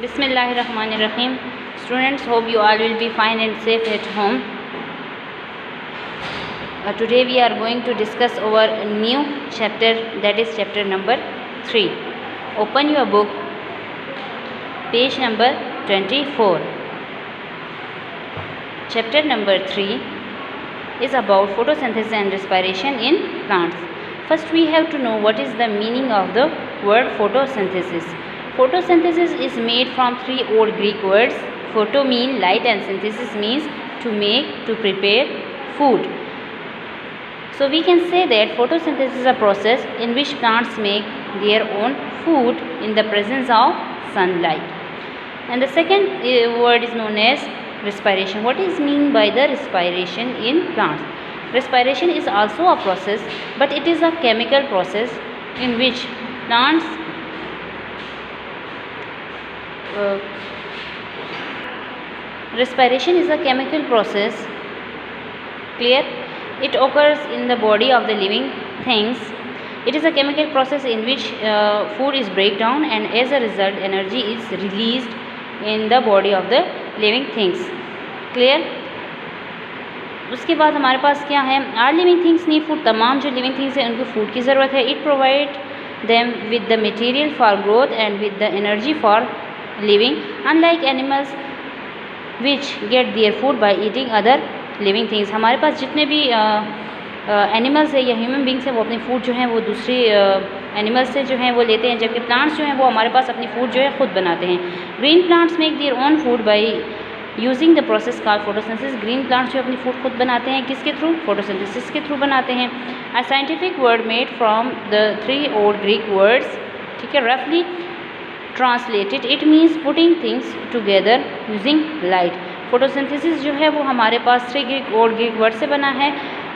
Bismillahirrahmanirrahim. Students, hope you all will be fine and safe at home. Today we are going to discuss our new chapter, that is chapter number 3. Open your book, page number 24. Chapter number 3 is about photosynthesis and respiration in plants. First we have to know what is the meaning of the word photosynthesis. Photosynthesis is made from three old Greek words. Photo means light and synthesis means to make, to prepare food. So we can say that photosynthesis is a process in which plants make their own food in the presence of sunlight. And the second word is known as respiration. What is meant by the respiration in plants? Respiration is also a process, but it is a chemical process in which plants respiration is a chemical process. Clear? It occurs in the body of the living things. It is a chemical process in which food is break down, and as a result energy is released in the body of the living things. Clear? उसके बाद हमारे पास क्या है? Are living things need food. तमाम जो living things हैं उनको फूड की ज़रूरत है. It provide them with the material for growth and with the energy for living, unlike animals which get their food by eating other living things. हमारे पास जितने भी एनिमल्स है या ह्यूमन बींग्स हैं वो अपनी फूड जो है वो दूसरी एनिमल्स से जो है वो लेते हैं, जबकि प्लांट्स जो हैं वो हमारे पास अपनी फूड जो है ख़ुद बनाते हैं. Green plants make their own food by using the process called photosynthesis. Green plants जो अपनी फूड खुद बनाते हैं किसके थ्रू? फोटोसिंथेसिस के थ्रू बनाते हैं. A scientific word made from the three old Greek words, ठीक है, रफली translated it means putting things together using light. Photosynthesis जो है वो हमारे पास थ्री ओल्ड ग्रीक वर्ड से बना है,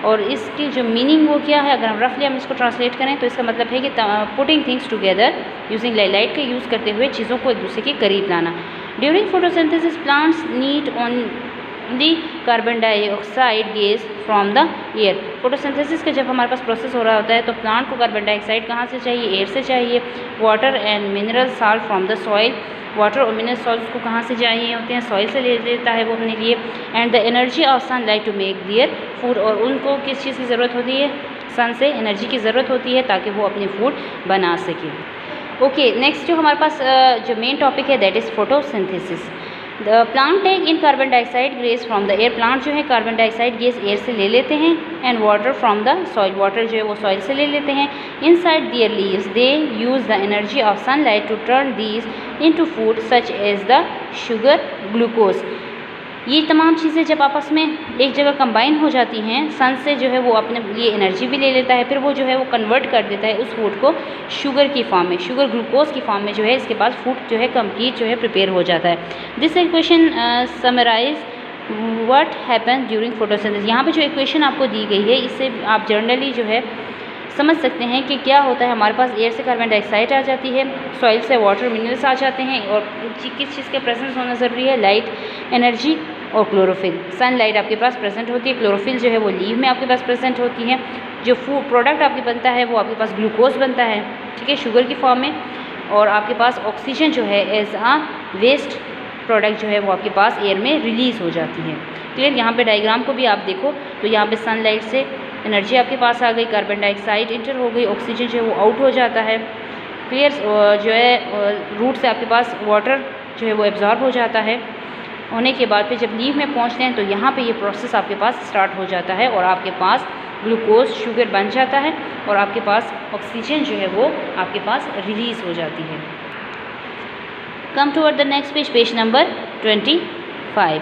और इसकी जो मीनिंग वो क्या है, अगर हम रफली हम इसको ट्रांसलेट करें तो इसका मतलब है कि putting things together using light. Light का यूज़ करते हुए चीज़ों को एक दूसरे के करीब लाना. During photosynthesis plants need only carbon dioxide gas from the air. Photosynthesis का जब हमारे पास प्रोसेस हो रहा होता है तो प्लांट को कार्बन डाइऑक्साइड कहाँ से चाहिए? एयर से चाहिए. Water and mineral salt from the soil. Water और मिनरल सॉल्ट को कहाँ से चाहिए होते हैं? सॉइल से ले लेता है वो अपने लिए. And the energy of sunlight to make their food. और उनको किस चीज़ की ज़रूरत होती है? सन से एनर्जी की ज़रूरत होती है ताकि वो अपनी फूड बना सके. ओके, नेक्स्ट जो हमारे पास जो मेन टॉपिक है that is photosynthesis. The plant take in carbon dioxide gas from the air. Plant जो है कार्बन डाइऑक्साइड गैस एयर से ले लेते हैं. And water from the soil. Water जो है वो सॉइल से ले लेते हैं. Inside their leaves they use the energy of sunlight to turn these into food such as the sugar, glucose. ये तमाम चीज़ें जब आपस में एक जगह कंबाइन हो जाती हैं, सन से जो है वो अपने लिए एनर्जी भी ले लेता है, फिर वो जो है वो कन्वर्ट कर देता है उस फूड को शुगर की फॉर्म में, शुगर ग्लूकोज की फॉर्म में जो है इसके पास फूड जो है कंप्लीट जो है प्रिपेयर हो जाता है. This equation summarise what happen during photosynthesis. यहाँ पे जो इक्वेशन आपको दी गई है इससे आप जनरली जो है समझ सकते हैं कि क्या होता है. हमारे पास एयर से कार्बन डाइऑक्साइड आ जाती है, सॉइल से वाटर मिनरल्स आ जाते हैं, और किस चीज़ के प्रेजेंस होना ज़रूरी है? लाइट, एनर्जी और क्लोरोफिल. सनलाइट आपके पास प्रेजेंट होती है, क्लोरोफिल जो है वो लीव में आपके पास प्रेजेंट होती है. जो फूड प्रोडक्ट आपके बनता है वो आपके पास ग्लूकोज बनता है, ठीक है, शुगर की फॉर्म में. और आपके पास ऑक्सीजन जो है एज आ वेस्ट प्रोडक्ट जो है वो आपके पास एयर में रिलीज़ हो जाती है. क्लियर? यहाँ पे डायग्राम को भी आप देखो तो यहाँ पे सनलाइट से एनर्जी आपके पास आ गई, कार्बन डाइऑक्साइड इंटर हो गई, ऑक्सीजन जो है वो आउट हो जाता है. क्लियर? जो है रूट से आपके पास वाटर जो है वो एब्जॉर्ब हो जाता है. होने के बाद फिर जब लीव में पहुंचते हैं तो यहाँ पे ये प्रोसेस आपके पास स्टार्ट हो जाता है, और आपके पास ग्लूकोज शुगर बन जाता है, और आपके पास ऑक्सीजन जो है वो आपके पास रिलीज़ हो जाती है. Come toward the next page, page number 25.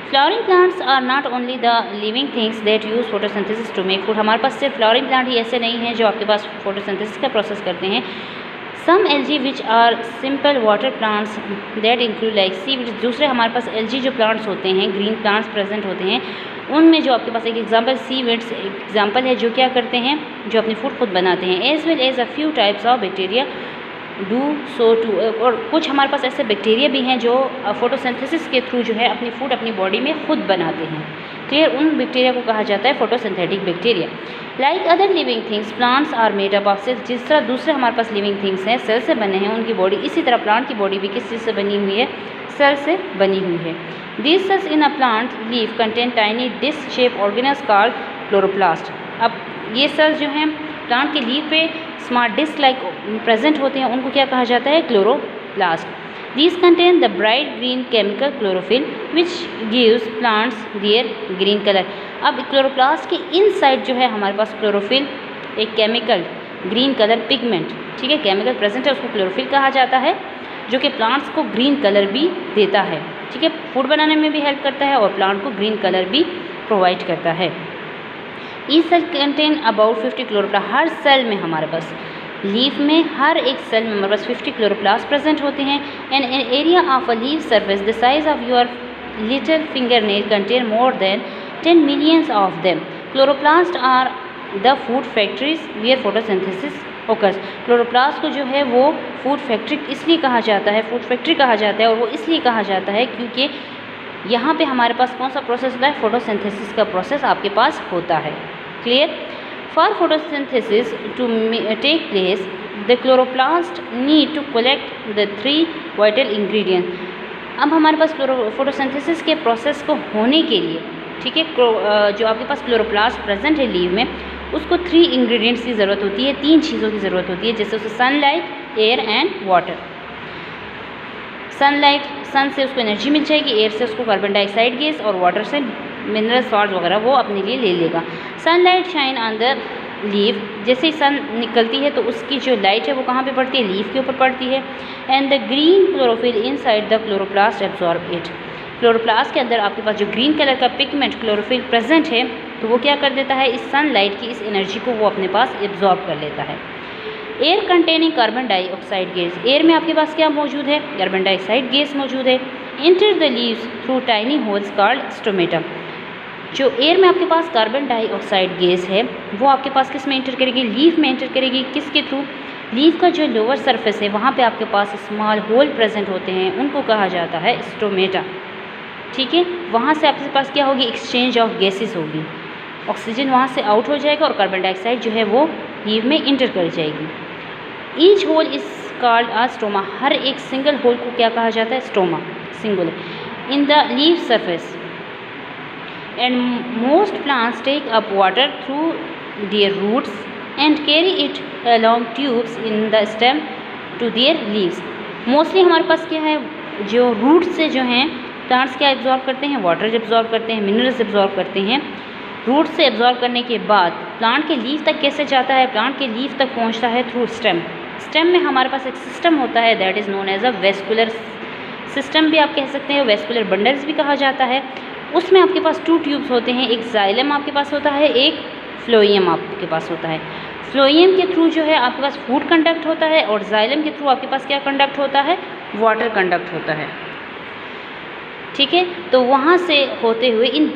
Flowering plants are not only the living things that use photosynthesis to make food. हमारे पास सिर्फ फ्लावरिंग प्लांट ही ऐसे नहीं हैं जो आपके पास फोटोसिंथेसिस का प्रोसेस करते हैं. Some algae which are simple water plants that include like seaweeds. दूसरे हमारे पास एल्गी जो प्लांट्स होते हैं, ग्रीन प्लांट्स प्रेजेंट होते हैं, उनमें जो आपके पास एक एग्जांपल सीवीड्स एग्जांपल है जो क्या करते हैं? जो अपनी फूड खुद बनाते हैं. As well as a few types of bacteria do so too. और कुछ हमारे पास ऐसे बैक्टीरिया भी हैं जो फोटोसिंथेसिस के थ्रू जो है अपनी फूड अपनी बॉडी में खुद बनाते हैं. क्लियर, उन बैक्टीरिया को कहा जाता है photosynthetic bacteria. Like other living things plants are made up of cells, जिस तरह दूसरे हमारे पास लिविंग थिंग्स हैं सेल से बने हैं उनकी बॉडी, इसी तरह प्लांट की बॉडी भी किस चीज़ से बनी हुई है, सेल से बनी हुई है। These cells in a plant leaf contain tiny disc shape organelles called chloroplast. अब ये सेल्स जो हैं प्लांट के लीफ पे स्मार्ट डिस्क लाइक प्रेजेंट होते हैं, उनको क्या कहा जाता है, chloroplast. These contain the bright green chemical chlorophyll which gives plants their green color। अब क्लोरोप्लास्ट के इनसाइड जो है हमारे पास क्लोरोफिल एक केमिकल ग्रीन कलर पिगमेंट, ठीक है, केमिकल प्रेजेंट है, उसको क्लोरोफिल कहा जाता है, जो कि प्लांट्स को ग्रीन कलर भी देता है, ठीक है, फूड बनाने में भी हेल्प करता है और प्लांट को ग्रीन कलर भी प्रोवाइड करता है। Each cell contain about 50 chloroplast. हर सेल में हमारे पास लीफ में हर एक सेल में हमारे पास 50 क्लोरोप्लास्ट प्रेजेंट होते हैं। And an area of a leaf surface the size of your little finger nail contain more than 10 millions of them. Chloroplast are the food factories where photosynthesis occurs. Chloroplast को जो है वो food factory इसलिए कहा जाता है, food factory कहा जाता है, और वो इसलिए कहा जाता है क्योंकि यहाँ पे हमारे पास कौन सा प्रोसेस होता है, फोटोसिंथेसिस का प्रोसेस आपके पास होता है। Clear. For photosynthesis to take place, the chloroplast need to collect the 3 vital ingredients। अब हमारे पास फोटोसिंथेसिस के प्रोसेस को होने के लिए, ठीक है, जो आपके पास क्लोरोप्लास्ट प्रेजेंट है लीव में, उसको 3 इंग्रेडिएंट्स की ज़रूरत होती है, 3 चीज़ों की ज़रूरत होती है, जैसे उसे sunlight, air and water. Sunlight, sun से उसको एनर्जी मिल जाएगी, एयर से उसको कार्बन डाइऑक्साइड गैस, और वाटर से मिनरल सॉल्ट वगैरह वो अपने लिए ले लेगा। Sunlight shine on the leaf, जैसे ही सन निकलती है तो उसकी जो लाइट है वो कहाँ पे पड़ती है, लीफ के ऊपर पड़ती है। And the green chlorophyll inside the chloroplast absorb it. Chloroplast के अंदर आपके पास जो ग्रीन कलर का पिगमेंट क्लोरोफिल प्रेजेंट है, तो वो क्या कर देता है, इस सनलाइट की इस एनर्जी को वो अपने पास एब्जॉर्ब कर लेता है। Air containing carbon dioxide gas, air में आपके पास क्या मौजूद है, कार्बन डाइऑक्साइड गैस मौजूद है। Enter the leaves through tiny holes called stomata. जो एयर में आपके पास कार्बन डाइऑक्साइड गैस है वो आपके पास किस में एंटर करेगी, लीफ में एंटर करेगी। किसके थ्रू, लीफ का जो लोअर सरफेस है वहाँ पे आपके पास स्मॉल होल प्रेजेंट होते हैं, उनको कहा जाता है स्टोमेटा, ठीक है। वहाँ से आपके पास क्या होगी, एक्सचेंज ऑफ गैसेस होगी, ऑक्सीजन वहाँ से आउट हो जाएगा और कार्बन डाइऑक्साइड जो है वो लीफ में इंटर कर जाएगी। Each hole is called a stoma. हर एक सिंगल होल को क्या कहा जाता है, stoma, singular. In the leaf surface and most plants take up water through their roots and carry it along tubes in the stem to their leaves। Mostly हमारे पास क्या है, जो रूट से जो हैं प्लांट्स क्या एब्जॉर्ब करते हैं, वाटर एब्जॉर्ब करते हैं, मिनरल्स एब्जॉर्ब करते हैं। रूट से एब्जॉर्ब करने के बाद प्लांट के लीफ तक कैसे जाता है, प्लांट के लीफ तक पहुंचता है थ्रू स्टेम। स्टेम में हमारे पास एक सिस्टम होता है that is known as a vascular system भी आप कह सकते हैं, वेस्कुलर बंडल्स भी कहा जाता है। उसमें आपके पास 2 ट्यूब्स होते हैं, एक जाइलम आपके पास होता है, एक फ्लोएम आपके पास होता है। फ्लोएम के थ्रू जो है आपके पास फूड कंडक्ट होता है और जाइलम के थ्रू आपके पास क्या कंडक्ट होता है, वाटर कंडक्ट होता है, ठीक है। तो वहाँ से होते हुए इन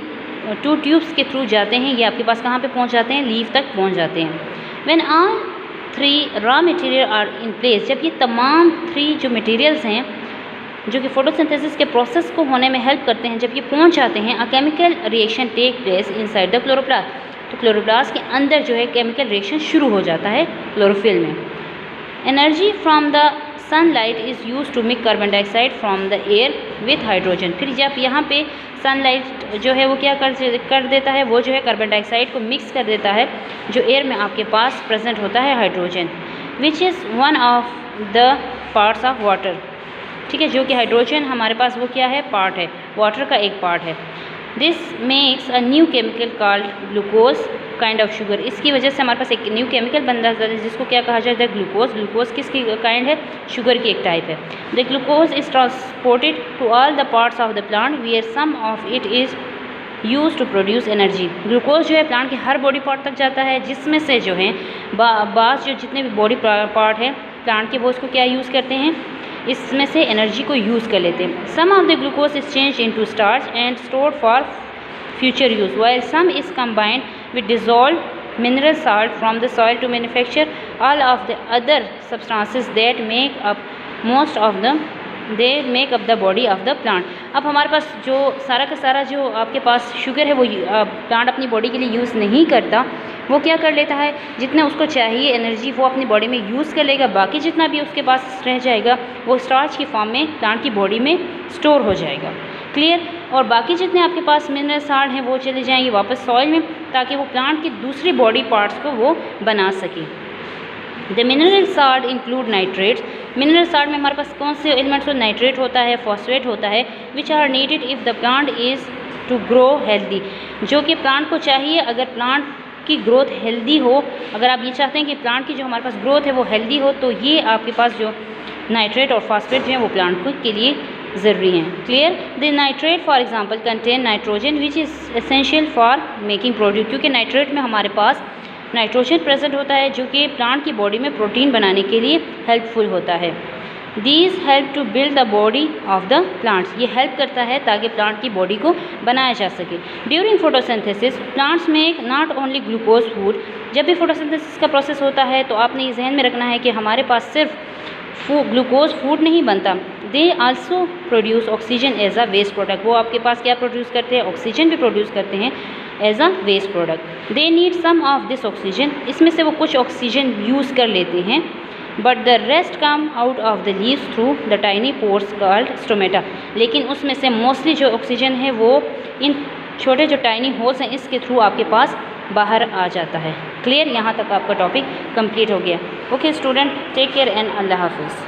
2 ट्यूब्स के थ्रू जाते हैं, ये आपके पास कहाँ पे पहुँच जाते हैं, लीफ तक पहुँच जाते हैं। When all 3 raw material are in place, जब ये तमाम 3 जो मटेरियल्स हैं जो कि फोटोसिंथेसिस के प्रोसेस को होने में हेल्प करते हैं, जब ये पहुंच जाते हैं, a chemical reaction take place inside the chloroplast. तो क्लोरोप्लास्ट के अंदर जो है केमिकल रिएक्शन शुरू हो जाता है क्लोरोफिल में। Energy from the sunlight is use to mix carbon dioxide from the air with hydrogen. फिर जब यहाँ पे सनलाइट जो है वो क्या कर देता है, वो जो है कार्बन डाइऑक्साइड को मिक्स कर देता है जो एयर में आपके पास प्रेजेंट होता है, hydrogen, which is one of the parts of water, ठीक है। जो कि हाइड्रोजन हमारे पास वो क्या है, पार्ट है, वाटर का एक पार्ट है। This makes a new chemical called glucose kind of sugar. इसकी वजह से हमारे पास एक न्यू केमिकल बन जाता है जिसको क्या कहा जाता है, ग्लूकोज। ग्लूकोज किसकी काइंड है, शुगर की एक टाइप है। The glucose is transported to all the parts of the plant where some of it is use to produce energy. Glucose जो है प्लांट के हर बॉडी पार्ट तक जाता है, जिसमें से जो है बास जो जितने भी बॉडी पार्ट है प्लांट के वो उसको क्या यूज़ करते हैं, इसमें से एनर्जी को यूज़ कर लेते हैं। Some of the glucose is change into starch and stored for future use, while some is combined with dissolve mineral salt from the soil to manufacture all of the other substances that make up most of the they make up the body of the plant. अब हमारे पास जो सारा का सारा जो आपके पास sugar है वो प्लांट अपनी बॉडी के लिए यूज़ नहीं करता, वो क्या कर लेता है, जितना उसको चाहिए एनर्जी वो अपनी बॉडी में यूज़ कर लेगा, बाकी जितना भी उसके पास रह जाएगा वो स्टार्च की फॉर्म में प्लांट की बॉडी में स्टोर हो जाएगा। क्लियर। और बाकी जितने आपके पास मिनरल साल्ट हैं वो चले जाएंगे वापस सॉइल में, ताकि वो प्लांट की दूसरी बॉडी पार्ट्स को वो बना सके। The mineral salt include nitrates. Mineral salt में हमारे पास कौन से एलिमेंट्स, नाइट्रेट होता है, फॉस्फेट होता है, which are needed if the plant is to grow healthy, जो कि प्लांट को चाहिए अगर प्लांट की ग्रोथ हेल्दी हो। अगर आप ये चाहते हैं कि प्लांट की जो हमारे पास ग्रोथ है वो हेल्दी हो, तो ये आपके पास जो नाइट्रेट और फॉस्फेट जो है वो प्लांट को के लिए ज़रूरी हैं। Clear. The nitrate for example contain nitrogen which is essential for making produce, क्योंकि नाइट्रेट में हमारे पास नाइट्रोजन प्रेजेंट होता है जो कि प्लांट की बॉडी में प्रोटीन बनाने के लिए हेल्पफुल होता है। These help to build the body of the plants, ये हेल्प करता है ताकि प्लांट की बॉडी को बनाया जा सके। During photosynthesis plants make not only glucose food, जब भी फोटोसिंथेसिस का प्रोसेस होता है तो आपने ये जहन में रखना है कि हमारे पास सिर्फ ग्लूकोज फूड नहीं बनता, they also produce oxygen as a waste product, वो आपके पास क्या प्रोड्यूस करते हैं, ऑक्सीजन भी प्रोड्यूस करते हैं as a waste product. They need some of this oxygen, इसमें से वो कुछ ऑक्सीजन यूज़ कर लेते हैं, but the rest come out of the leaves through the tiny pores called stomata, लेकिन उसमें से मोस्टली जो ऑक्सीजन है वो इन छोटे जो टाइनी होल्स हैं इसके थ्रू आपके पास बाहर आ जाता है। क्लियर। यहाँ तक आपका टॉपिक कंप्लीट हो गया। Okay student, take care and Allah हाफिज़।